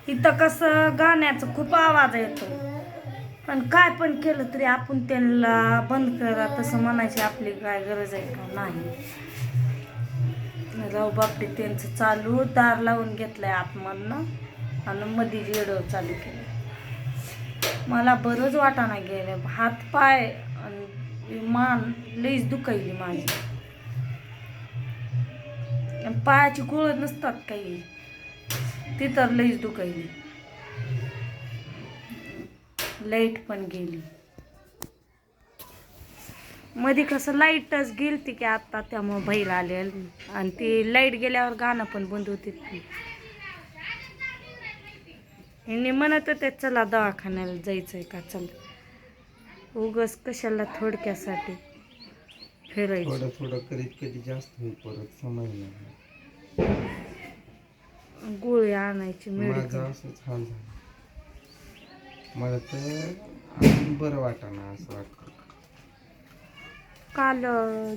इथं कसं गाण्याचं खूप आवाज येतो, पण काय पण केलं तरी आपण त्यांना बंद करा तसं म्हणायची आपली काय गरज आहे का नाही. राव बापरे, त्यांचं चालू दार लावून घेतलंय आतमधनं आणि मध्ये रेडिओ चालू केलं. मला बरंच वाटाणा गेलं, हात पाय आणि मान लईच दुखायली माझी. पायाची गोळ नसतात काही, ती तर लईच दुखायली. लाईट पण गेली मध्ये, कसं लाईटच गेलती की आता, त्यामुळे बाहेर आले आणि ती लाईट गेल्यावर गाणं पण बंद होते. यांनी म्हणत होते चला दवाखान्याला जायचंय का, चल उगस कशाला थोडक्यासाठी फिरायचं. थोडं थोडं करीत कधी जास्त होईल, परत समजणार. गोळी आणायची माझं मेडिकल. असंच हाल झालं. मला तर अजून बरं वाटाणा असं वाटतं. काल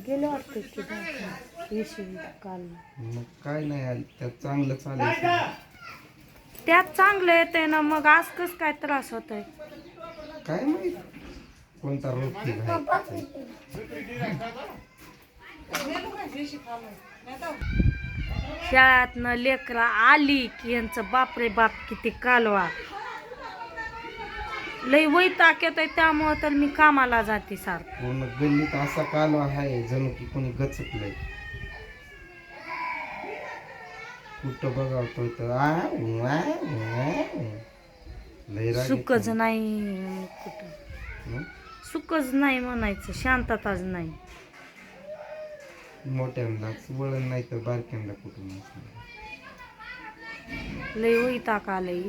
गेले वाटतं की दवाखान्यात काल. मग काय नाही आली त्यात चांगलं चालायचं. त्यात चांगलं येतंय ना, मग आज कस काय त्रास होतोय काय माहित कोणता रोग घालायचा. शाळेतनं लेकरा आली की यांचं बापरे बाप किती कालवा, लई वैताग येतोय. त्यामुळं तर मी कामाला जाते सारखं. पूर्ण गल्लीत असा कालवा आहे जणू की कोणी गचकलंय. कुठं बघावतो तर सुखच नाही कुठं, सुखच नाही म्हणायचं, शांतताच नाही. मोठ्यांना वळण नाही तर बारक्यांना कुठून लई वैताग आलंय.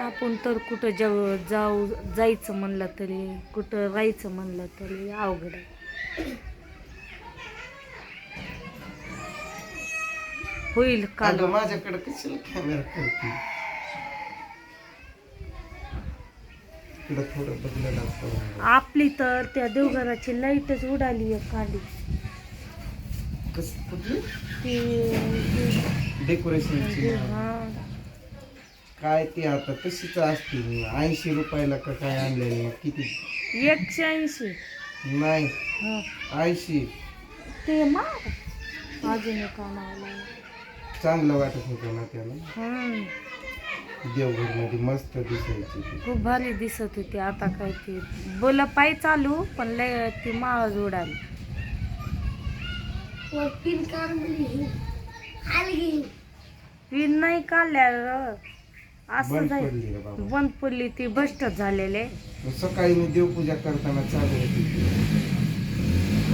आपण तर कुठं जायचं म्हणलं तरी, कुठं राहायचं म्हणलं तरी अवघड आहे. होईल काल. माझ्याकडे कशाला कॅमेरा करते, थोडं बदललं असतं. आपली तर त्या देवघराची लाईटच उडाली एक खाली. डेकोरेशनची काय ती आता तशीच असते. 80 रुपयाला का काय आणलेली, किती 180 नाही 80. ते मार अजून कामाला चांगलं वाटत होतं ना त्याला. देवघर मध्ये मस्त दिसायची, खूप भारी दिसत होती. आता काय ते बोल पाय चालू, पण लय ती माळच उडाली. पिन नाही काढल्या, असं बंद पडली, ती बस्टच झालेले. सकाळी मी देवपूजा करताना चालू होती,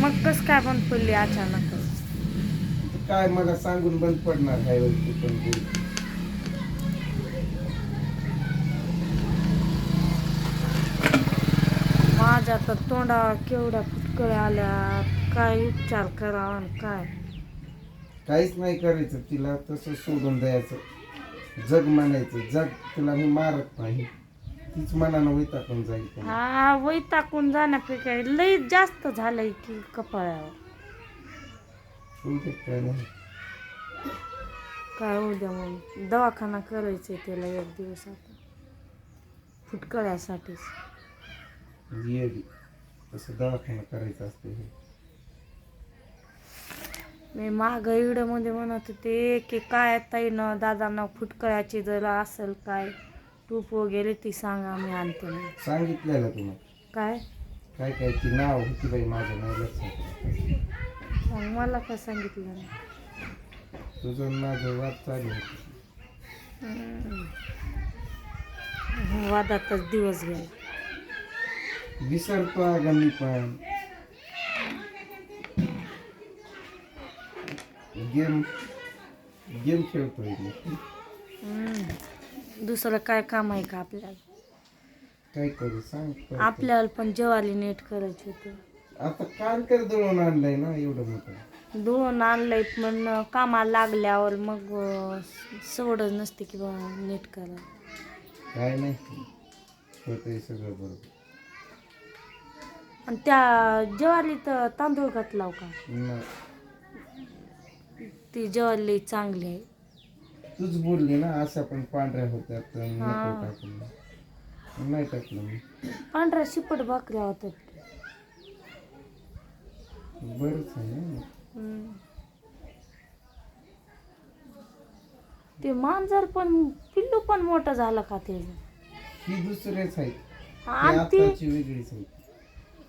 मग कस काय बंद पडली अचानक? काय मला सांगून बंद पडणार आहे पण. माझ्या तर तोंडावर केवढ्या फुटकळ्या आल्या, काय उपचार करावा काय. काहीच नाही करायचं, तिला तसं सोडून द्यायचं. जग म्हणायचं, जग तुला मी मारत नाही, तीच मनानं वैतागून जाईल. हा, वैतागून जाण्यापेक्षा लई जास्त झालंय की कपाळावर. काय उद्या मग दवाखाना करायचंय त्याला एक दिवस आता, फुटकळ्यासाठीच. तसं दवाखाना करायचं असते. मी माग व्हिडिओ मध्ये म्हणत होते की काय ताईनं दादांना फुटकळ्याची जर असेल काय टूप वगैरे ती सांगा, मी आणते. सांगितलेलं तुम्ही काय काय काय ती नाव होती बाई, माझं नाही लक्षात. मला काय सांगितलं नाही. तुझं माझं वाद चालू होत, वादातच दिवस गेला. विसरतो अगं मी पण. गेम खेळतोय मी. दुसरं काय काम आहे का आपल्याला? काय करू सांग. आपल्याला पण ज्वारी नीट करायची होती. आता काल कर दळून आणलंय ना एवढं मोठं. दोन आणलंय, पण कामाला लागल्यावर मग सवडच नसते की बा नीट करा. काय नाही होतंय सगळं बरोबर. आणि त्या ज्वारीत तांदूळ घातला का? नाही. ती ज्वारी चांगली आहे. तूच बोलली ना अशा पण पांढऱ्या होत्या तर नको हा. टाकून नाही टाकलं मी. पांढऱ्या शिपट भाकऱ्या होतात. बरंच आहे ना. हम्म. ते मांजर पण पिल्लू पण मोठं झालं का ते? ही दुसरेच आहेत ती आणि ती आताची वेगळीच आहे.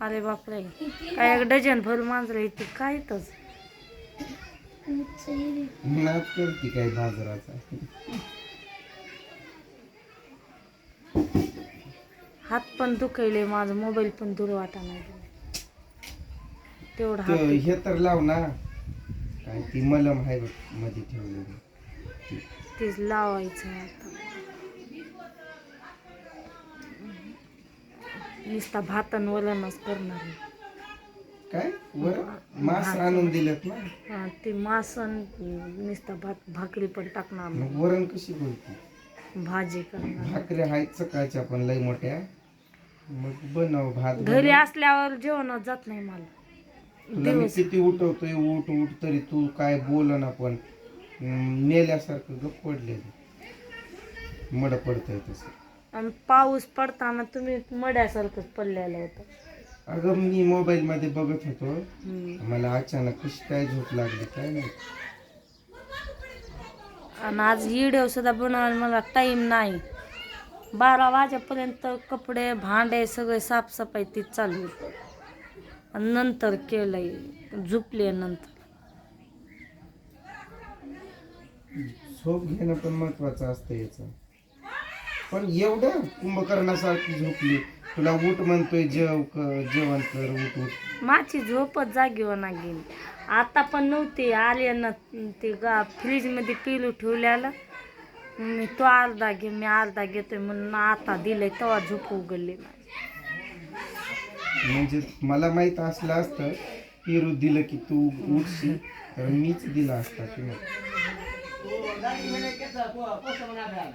अरे बापरे, काय एक डझन भर मांजर येते काय तच. नाद करते काय बाजाराचा. हात पण दुखायले, माझं मोबाईल पण दूर वाटा नाही तेवढं ते हात हे तर लाव ना काय ती मलम आहे बघ मध्ये ठेवलेली ती. तेच लावायचं आता. नुसता भातन वलनच करणार आहे. काय वर मांस आणून दिलेत ना. हा, ते मासन नुसता भात भाकरी पण टाकणार नाही. मग वरण कशी बोलते. भाजी करणार. भाकरी आहेत सकाळच्या पण लय मोठ्या. मग बनव भात घरी बनव. असल्यावर जेवणच जात नाही मला. तुला मी किती उठवतोय उठ उठ तरी तू काय बोल ना पण नेल्यासारखं गप्प पडलेलं मड पडतंय तसं. आणि पाऊस पडताना तुम्ही मड्यासारखंच पडलेलं होतं. अगं मी मोबाईल मध्ये बघत होतो हम्म. मला अचानक कशी काय झोप लागली काय नाही. आणि आज व्हिडिओ सुद्धा बनवायला मला टाईम नाही. 12 वाजेपर्यंत कपडे भांडे सगळे साफसफाई ती चालू होती. आणि नंतर केलंय झोपले नंतर. झोप घेणं पण महत्वाचं असतं याचं. पण एवढं कुंभकर्णासारखी झोपली तुला उठ म्हणतोय जेवण कर उठ उठ. माझी झोपच जागी होणार गेली. आता पण नव्हती आले ना ते फ्रीजमध्ये पिलू ठेवल्याला मी तो अर्धा घे मी अर्धा घेतोय म्हणून आता दिलंय तेव्हा झोप उघडली नाही. म्हणजे मला माहित असलं असतं पिरू दिलं की तू उठशील तर मीच दिला असता की नाही.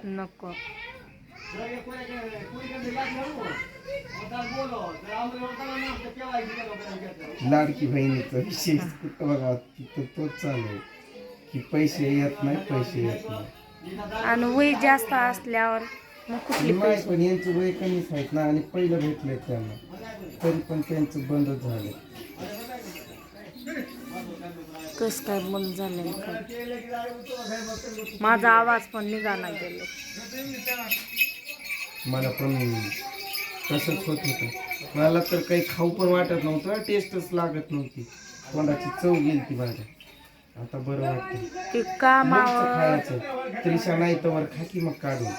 नको. लाडकी बहिणीचा विषय कुठं बघा तिथं तोच चालू आहे की पैसे येत नाही पैसे येत नाही. आणि वय जास्त असल्यावर मग कुठली नाही पैसे. पण यांचं वय कमीच आहेत ना आणि पहिलं भेटलंय त्यांना तरी पण त्यांचं बंदच झालं. कस काय बंद झालं काय. माझा आवाज पण निघाला गेलो. मला पण तसंच होत होतं. मला तर काही खाऊ पण वाटत नव्हतं टेस्टच लागत नव्हती तोंडाची चव गेली ती माझ्या. आता बरं वाटतं. ते लोणचं कामावर खायचं त्रिशा नाही तर खा की मग काढून.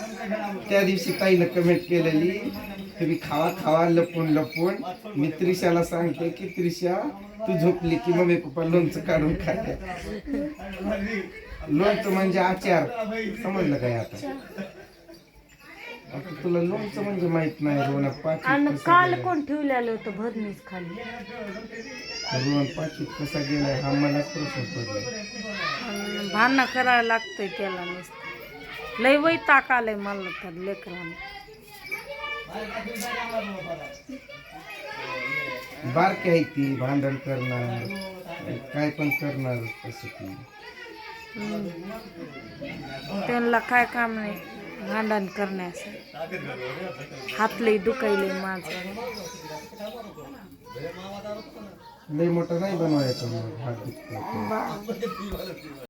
त्या दिवशी ताईनं कमेंट केलेली तुम्ही खावा खावा लपून लपून. मी त्रिशाला सांगते की त्रिशा तू झोपली की मम्मी पप्पा लोणचं काढून खाते. लोणचं म्हणजे आचार समजलं काय आता. आता तुला लोणचं म्हणजे माहित नाही रोहन पाकिट आणि कसं काल गेलंय. कोण ठेवलेलं होतं भरणीच खाली. रोहन पाकिट कसा गेलाय हा मलाच प्रश्न पडलाय. आणि भांडणं करायला लागतंय त्याला नुसतं. लय वैताग आलंय मला तर लेकरांना. बारकी आहे ती भांडण करणार काय पण करणार तसं ती. त्यांना काय काम नाही भांडण करण्याचं. हात लय दुखायले माझं. लय मोठं नाही बनवायचं मग हात दुखतो. बा